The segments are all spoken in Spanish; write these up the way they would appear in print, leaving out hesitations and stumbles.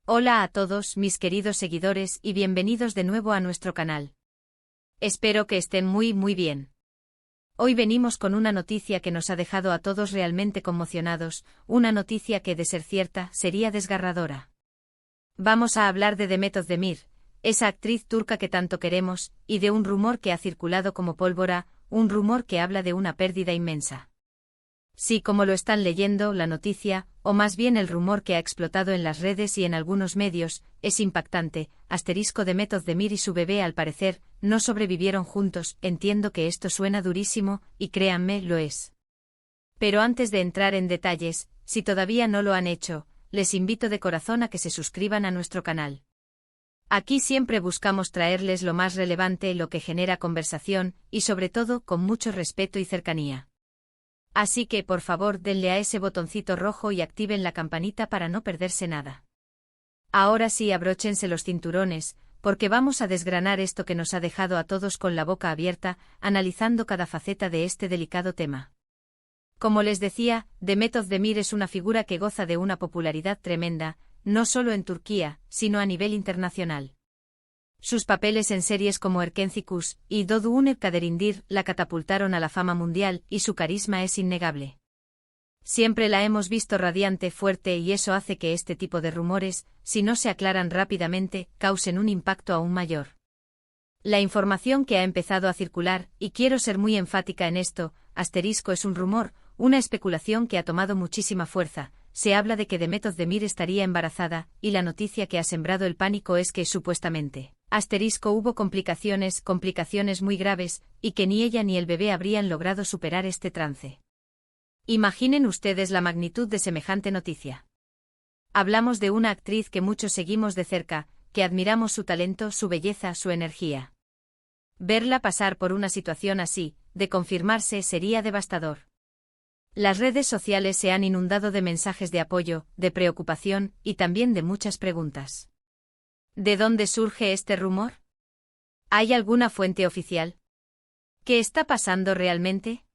Hola a todos mis queridos seguidores y bienvenidos de nuevo a nuestro canal. Espero que estén muy bien. Hoy venimos con una noticia que nos ha dejado a todos realmente conmocionados, una noticia que de ser cierta sería desgarradora. Vamos a hablar de Demet Özdemir, esa actriz turca que tanto queremos, y de un rumor que ha circulado como pólvora, un rumor que habla de una pérdida inmensa. Sí, como lo están leyendo, la noticia, o más bien el rumor que ha explotado en las redes y en algunos medios, es impactante. Demet Özdemir y su bebé al parecer, no sobrevivieron juntos. Entiendo que esto suena durísimo, y créanme, lo es. Pero antes de entrar en detalles, si todavía no lo han hecho, les invito de corazón a que se suscriban a nuestro canal. Aquí siempre buscamos traerles lo más relevante, lo que genera conversación, y sobre todo, con mucho respeto y cercanía. Así que, por favor, denle a ese botoncito rojo y activen la campanita para no perderse nada. Ahora sí, abróchense los cinturones, porque vamos a desgranar esto que nos ha dejado a todos con la boca abierta, analizando cada faceta de este delicado tema. Como les decía, Demet Özdemir es una figura que goza de una popularidad tremenda, no solo en Turquía, sino a nivel internacional. Sus papeles en series como Erkenci y Doğduğun Kaderindir la catapultaron a la fama mundial y su carisma es innegable. Siempre la hemos visto radiante, fuerte y eso hace que este tipo de rumores, si no se aclaran rápidamente, causen un impacto aún mayor. La información que ha empezado a circular, y quiero ser muy enfática en esto, es un rumor, una especulación que ha tomado muchísima fuerza. Se habla de que Demet Özdemir estaría embarazada, y la noticia que ha sembrado el pánico es que, supuestamente, hubo complicaciones muy graves, y que ni ella ni el bebé habrían logrado superar este trance. Imaginen ustedes la magnitud de semejante noticia. Hablamos de una actriz que muchos seguimos de cerca, que admiramos su talento, su belleza, su energía. Verla pasar por una situación así, de confirmarse, sería devastador. Las redes sociales se han inundado de mensajes de apoyo, de preocupación, y también de muchas preguntas. ¿De dónde surge este rumor? ¿Hay alguna fuente oficial? ¿Qué está pasando realmente?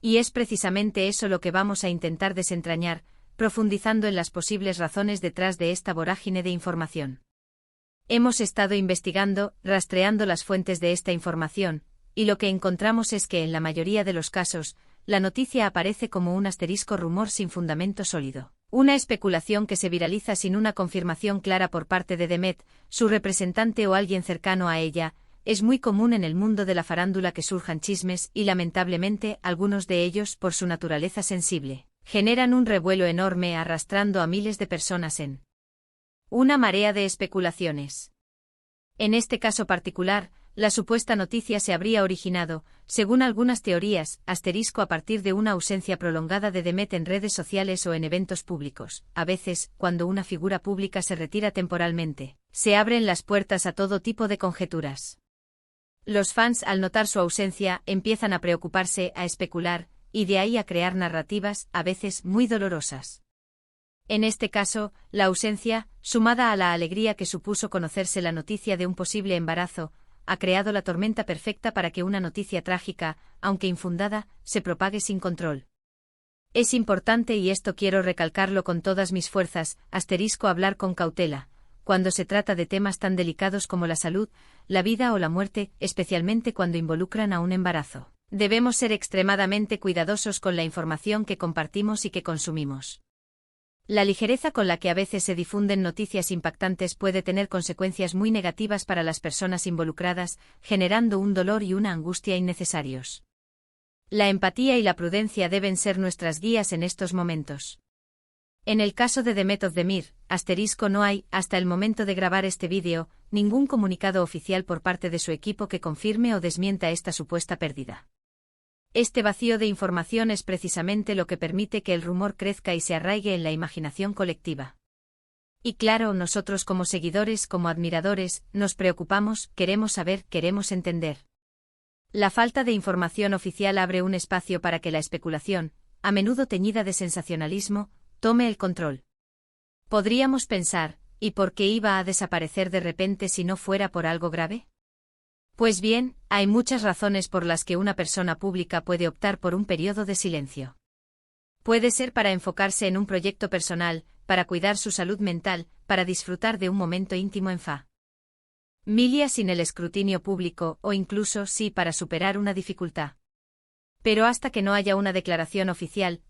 Y es precisamente eso lo que vamos a intentar desentrañar, profundizando en las posibles razones detrás de esta vorágine de información. Hemos estado investigando, rastreando las fuentes de esta información, y lo que encontramos es que en la mayoría de los casos, la noticia aparece como un rumor sin fundamento sólido. Una especulación que se viraliza sin una confirmación clara por parte de Demet, su representante o alguien cercano a ella. Es muy común en el mundo de la farándula que surjan chismes y lamentablemente algunos de ellos, por su naturaleza sensible, generan un revuelo enorme arrastrando a miles de personas en una marea de especulaciones. En este caso particular, la supuesta noticia se habría originado, según algunas teorías, a partir de una ausencia prolongada de Demet en redes sociales o en eventos públicos. A veces, cuando una figura pública se retira temporalmente, se abren las puertas a todo tipo de conjeturas. Los fans, al notar su ausencia, empiezan a preocuparse, a especular, y de ahí a crear narrativas, a veces muy dolorosas. En este caso, la ausencia, sumada a la alegría que supuso conocerse la noticia de un posible embarazo, ha creado la tormenta perfecta para que una noticia trágica, aunque infundada, se propague sin control. Es importante, y esto quiero recalcarlo con todas mis fuerzas, hablar con cautela, cuando se trata de temas tan delicados como la salud, la vida o la muerte, especialmente cuando involucran a un embarazo. Debemos ser extremadamente cuidadosos con la información que compartimos y que consumimos. La ligereza con la que a veces se difunden noticias impactantes puede tener consecuencias muy negativas para las personas involucradas, generando un dolor y una angustia innecesarios. La empatía y la prudencia deben ser nuestras guías en estos momentos. En el caso de Demet Özdemir, no hay, hasta el momento de grabar este vídeo, ningún comunicado oficial por parte de su equipo que confirme o desmienta esta supuesta pérdida. Este vacío de información es precisamente lo que permite que el rumor crezca y se arraigue en la imaginación colectiva. Y claro, nosotros como seguidores, como admiradores, nos preocupamos, queremos saber, queremos entender. La falta de información oficial abre un espacio para que la especulación, a menudo teñida de sensacionalismo, tome el control. Podríamos pensar, ¿y por qué iba a desaparecer de repente si no fuera por algo grave? Pues bien, hay muchas razones por las que una persona pública puede optar por un periodo de silencio. Puede ser para enfocarse en un proyecto personal, para cuidar su salud mental, para disfrutar de un momento íntimo en familia sin el escrutinio público o incluso sí para superar una dificultad. Pero hasta que no haya una declaración oficial,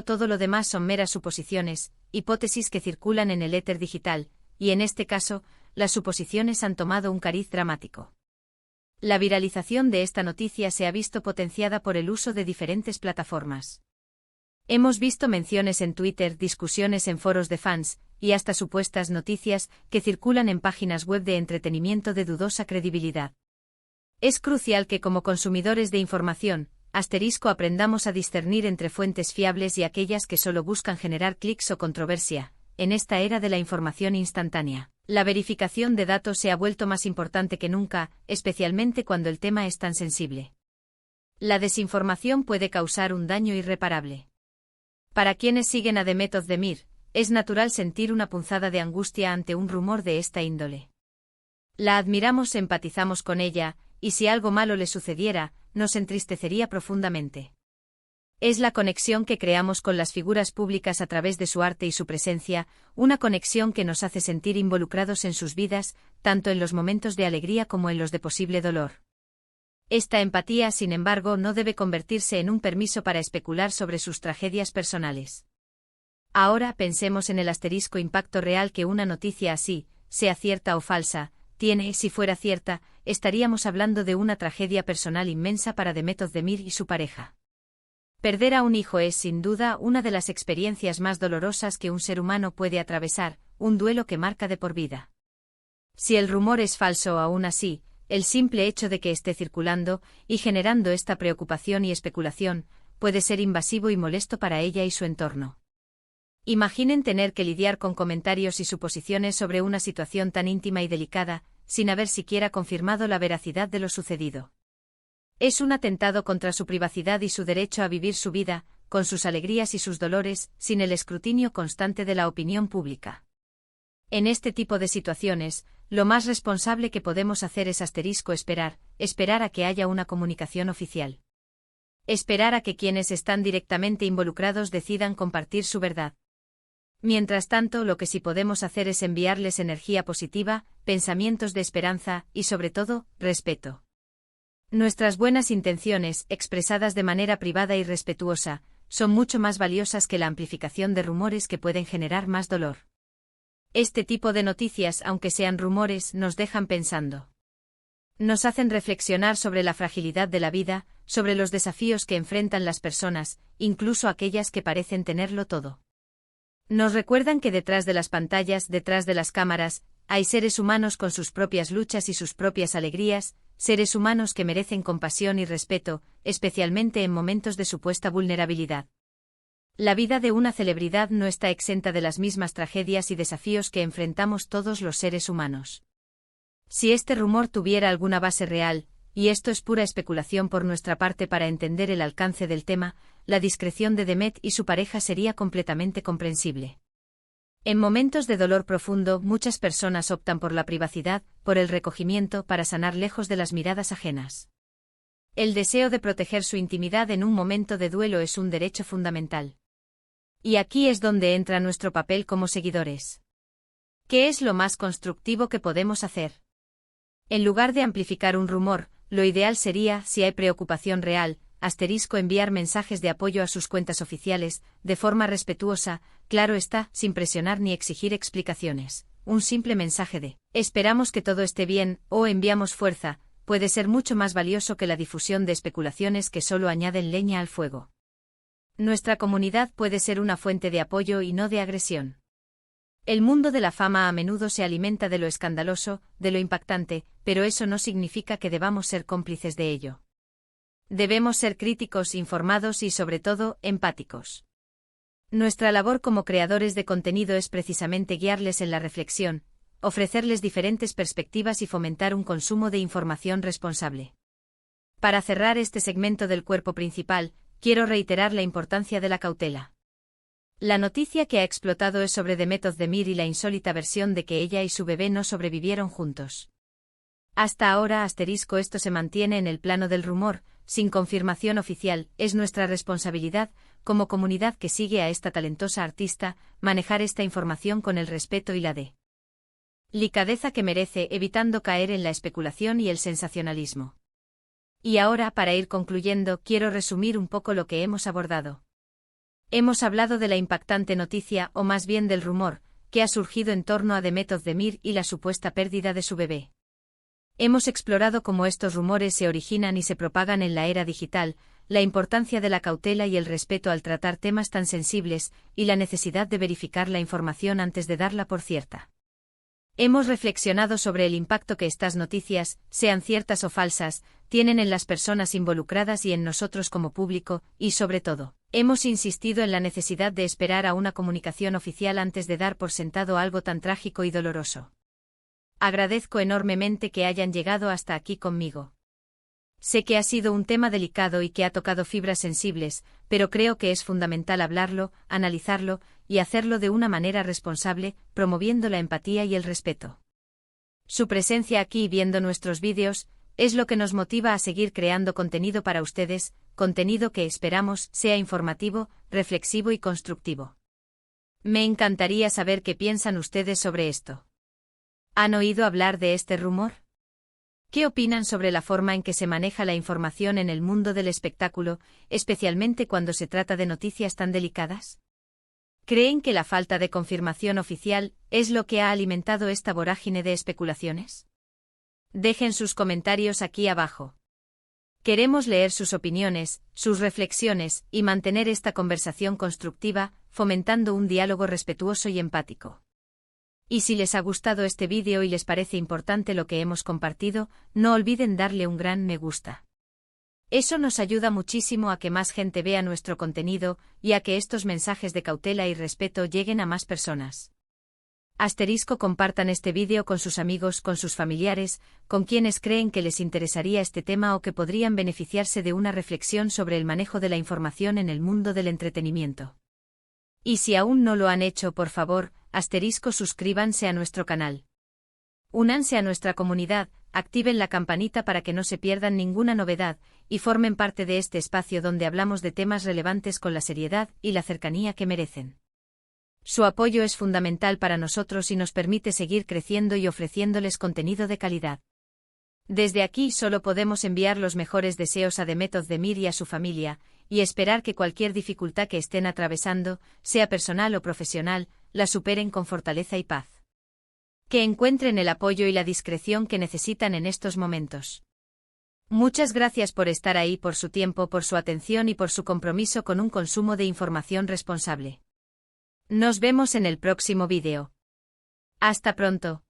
todo lo demás son meras suposiciones, hipótesis que circulan en el éter digital, y en este caso, las suposiciones han tomado un cariz dramático. La viralización de esta noticia se ha visto potenciada por el uso de diferentes plataformas. Hemos visto menciones en Twitter, discusiones en foros de fans, y hasta supuestas noticias que circulan en páginas web de entretenimiento de dudosa credibilidad. Es crucial que como consumidores de información, aprendamos a discernir entre fuentes fiables y aquellas que solo buscan generar clics o controversia. En esta era de la información instantánea, la verificación de datos se ha vuelto más importante que nunca, especialmente cuando el tema es tan sensible. La desinformación puede causar un daño irreparable. Para quienes siguen a Demet Özdemir, es natural sentir una punzada de angustia ante un rumor de esta índole. La admiramos, empatizamos con ella, y si algo malo le sucediera, nos entristecería profundamente. Es la conexión que creamos con las figuras públicas a través de su arte y su presencia, una conexión que nos hace sentir involucrados en sus vidas, tanto en los momentos de alegría como en los de posible dolor. Esta empatía, sin embargo, no debe convertirse en un permiso para especular sobre sus tragedias personales. Ahora pensemos en el impacto real que una noticia así, sea cierta o falsa, tiene. Si fuera cierta, estaríamos hablando de una tragedia personal inmensa para Demet Özdemir y su pareja. Perder a un hijo es sin duda una de las experiencias más dolorosas que un ser humano puede atravesar, un duelo que marca de por vida. Si el rumor es falso, aún así, el simple hecho de que esté circulando y generando esta preocupación y especulación puede ser invasivo y molesto para ella y su entorno. Imaginen tener que lidiar con comentarios y suposiciones sobre una situación tan íntima y delicada, sin haber siquiera confirmado la veracidad de lo sucedido. Es un atentado contra su privacidad y su derecho a vivir su vida, con sus alegrías y sus dolores, sin el escrutinio constante de la opinión pública. En este tipo de situaciones, lo más responsable que podemos hacer es esperar a que haya una comunicación oficial. Esperar a que quienes están directamente involucrados decidan compartir su verdad. Mientras tanto, lo que sí podemos hacer es enviarles energía positiva, pensamientos de esperanza y, sobre todo, respeto. Nuestras buenas intenciones, expresadas de manera privada y respetuosa, son mucho más valiosas que la amplificación de rumores que pueden generar más dolor. Este tipo de noticias, aunque sean rumores, nos dejan pensando. Nos hacen reflexionar sobre la fragilidad de la vida, sobre los desafíos que enfrentan las personas, incluso aquellas que parecen tenerlo todo. Nos recuerdan que detrás de las pantallas, detrás de las cámaras, hay seres humanos con sus propias luchas y sus propias alegrías, seres humanos que merecen compasión y respeto, especialmente en momentos de supuesta vulnerabilidad. La vida de una celebridad no está exenta de las mismas tragedias y desafíos que enfrentamos todos los seres humanos. Si este rumor tuviera alguna base real, y esto es pura especulación por nuestra parte para entender el alcance del tema, la discreción de Demet y su pareja sería completamente comprensible. En momentos de dolor profundo, muchas personas optan por la privacidad, por el recogimiento, para sanar lejos de las miradas ajenas. El deseo de proteger su intimidad en un momento de duelo es un derecho fundamental. Y aquí es donde entra nuestro papel como seguidores. ¿Qué es lo más constructivo que podemos hacer? En lugar de amplificar un rumor, lo ideal sería, si hay preocupación real, enviar mensajes de apoyo a sus cuentas oficiales, de forma respetuosa, claro está, sin presionar ni exigir explicaciones. Un simple mensaje de «esperamos que todo esté bien» o «enviamos fuerza» puede ser mucho más valioso que la difusión de especulaciones que solo añaden leña al fuego. Nuestra comunidad puede ser una fuente de apoyo y no de agresión. El mundo de la fama a menudo se alimenta de lo escandaloso, de lo impactante, pero eso no significa que debamos ser cómplices de ello. Debemos ser críticos, informados y, sobre todo, empáticos. Nuestra labor como creadores de contenido es precisamente guiarles en la reflexión, ofrecerles diferentes perspectivas y fomentar un consumo de información responsable. Para cerrar este segmento del cuerpo principal, quiero reiterar la importancia de la cautela. La noticia que ha explotado es sobre Demet Özdemir y la insólita versión de que ella y su bebé no sobrevivieron juntos. Hasta ahora, esto se mantiene en el plano del rumor, sin confirmación oficial. Es nuestra responsabilidad, como comunidad que sigue a esta talentosa artista, manejar esta información con el respeto y la delicadeza que merece, evitando caer en la especulación y el sensacionalismo. Y ahora, para ir concluyendo, quiero resumir un poco lo que hemos abordado. Hemos hablado de la impactante noticia, o más bien del rumor, que ha surgido en torno a Demet Özdemir y la supuesta pérdida de su bebé. Hemos explorado cómo estos rumores se originan y se propagan en la era digital, la importancia de la cautela y el respeto al tratar temas tan sensibles, y la necesidad de verificar la información antes de darla por cierta. Hemos reflexionado sobre el impacto que estas noticias, sean ciertas o falsas, tienen en las personas involucradas y en nosotros como público, y sobre todo, hemos insistido en la necesidad de esperar a una comunicación oficial antes de dar por sentado algo tan trágico y doloroso. Agradezco enormemente que hayan llegado hasta aquí conmigo. Sé que ha sido un tema delicado y que ha tocado fibras sensibles, pero creo que es fundamental hablarlo, analizarlo, y hacerlo de una manera responsable, promoviendo la empatía y el respeto. Su presencia aquí viendo nuestros vídeos es lo que nos motiva a seguir creando contenido para ustedes, contenido que esperamos sea informativo, reflexivo y constructivo. Me encantaría saber qué piensan ustedes sobre esto. ¿Han oído hablar de este rumor? ¿Qué opinan sobre la forma en que se maneja la información en el mundo del espectáculo, especialmente cuando se trata de noticias tan delicadas? ¿Creen que la falta de confirmación oficial es lo que ha alimentado esta vorágine de especulaciones? Dejen sus comentarios aquí abajo. Queremos leer sus opiniones, sus reflexiones y mantener esta conversación constructiva, fomentando un diálogo respetuoso y empático. Y si les ha gustado este vídeo y les parece importante lo que hemos compartido, no olviden darle un gran me gusta. Eso nos ayuda muchísimo a que más gente vea nuestro contenido y a que estos mensajes de cautela y respeto lleguen a más personas. Compartan este vídeo con sus amigos, con sus familiares, con quienes creen que les interesaría este tema o que podrían beneficiarse de una reflexión sobre el manejo de la información en el mundo del entretenimiento. Y si aún no lo han hecho, por favor, suscríbanse a nuestro canal. Únanse a nuestra comunidad, activen la campanita para que no se pierdan ninguna novedad, y formen parte de este espacio donde hablamos de temas relevantes con la seriedad y la cercanía que merecen. Su apoyo es fundamental para nosotros y nos permite seguir creciendo y ofreciéndoles contenido de calidad. Desde aquí solo podemos enviar los mejores deseos a Demet Özdemir y a su familia, y esperar que cualquier dificultad que estén atravesando, sea personal o profesional, la superen con fortaleza y paz. Que encuentren el apoyo y la discreción que necesitan en estos momentos. Muchas gracias por estar ahí, por su tiempo, por su atención y por su compromiso con un consumo de información responsable. Nos vemos en el próximo vídeo. Hasta pronto.